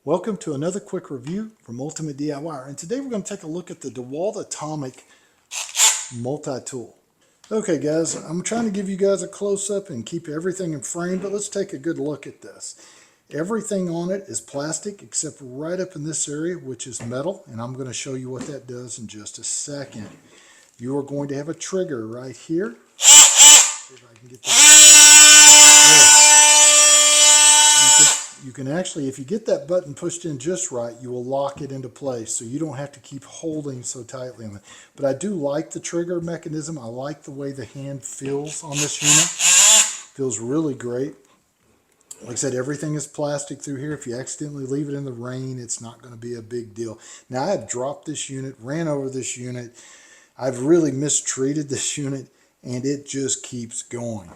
Welcome to another quick review from Ultimate DIY, and today we're going to take a look at the DEWALT ATOMIC multi-tool. Okay guys, I'm trying to give you guys a close-up and keep everything in frame, but let's take a good look at this. Everything on it is plastic except right up in this area, which is metal, and I'm going to show you what that does in just a second. You are going to have a trigger right here. See if I can get this. You can actually, if you get that button pushed in just right, you will lock it into place, so you don't have to keep holding so tightly on it. But I do like the trigger mechanism. I like the way the hand feels on this unit. Feels really great. Like I said, everything is plastic through here. If you accidentally leave it in the rain, it's not going to be a big deal. Now, I have dropped this unit, ran over this unit. I've really mistreated this unit, and it just keeps going.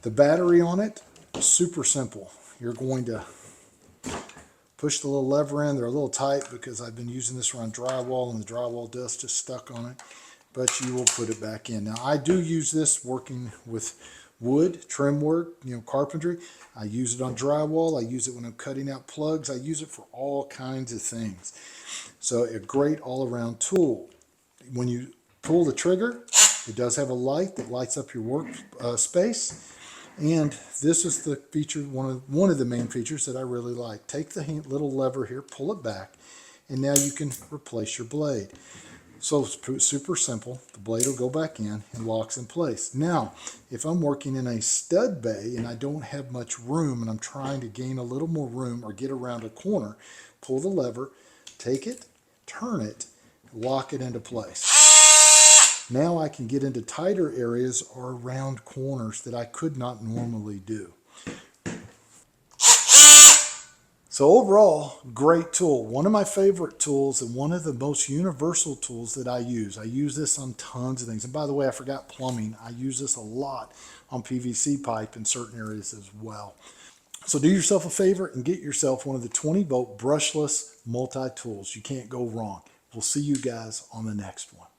The battery on it, super simple. You're going to push the little lever in. They're a little tight because I've been using this around drywall and the drywall dust is stuck on it, but you will put it back in. Now, I do use this working with wood, trim work, carpentry. I use it on drywall. I use it when I'm cutting out plugs. I use it for all kinds of things. So a great all-around tool. When you pull the trigger, it does have a light that lights up your work space. And this is the feature, one of the main features that I really like. Take the little lever here, pull it back, and now you can replace your blade. So it's super simple. The blade will go back in and locks in place. Now, if I'm working in a stud bay and I don't have much room and I'm trying to gain a little more room or get around a corner, pull the lever, take it, turn it, lock it into place. Now I can get into tighter areas or around corners that I could not normally do. So overall, great tool. One of my favorite tools and one of the most universal tools that I use. I use this on tons of things. And by the way, I forgot plumbing. I use this a lot on PVC pipe in certain areas as well. So do yourself a favor and get yourself one of the 20-volt brushless multi-tools. You can't go wrong. We'll see you guys on the next one.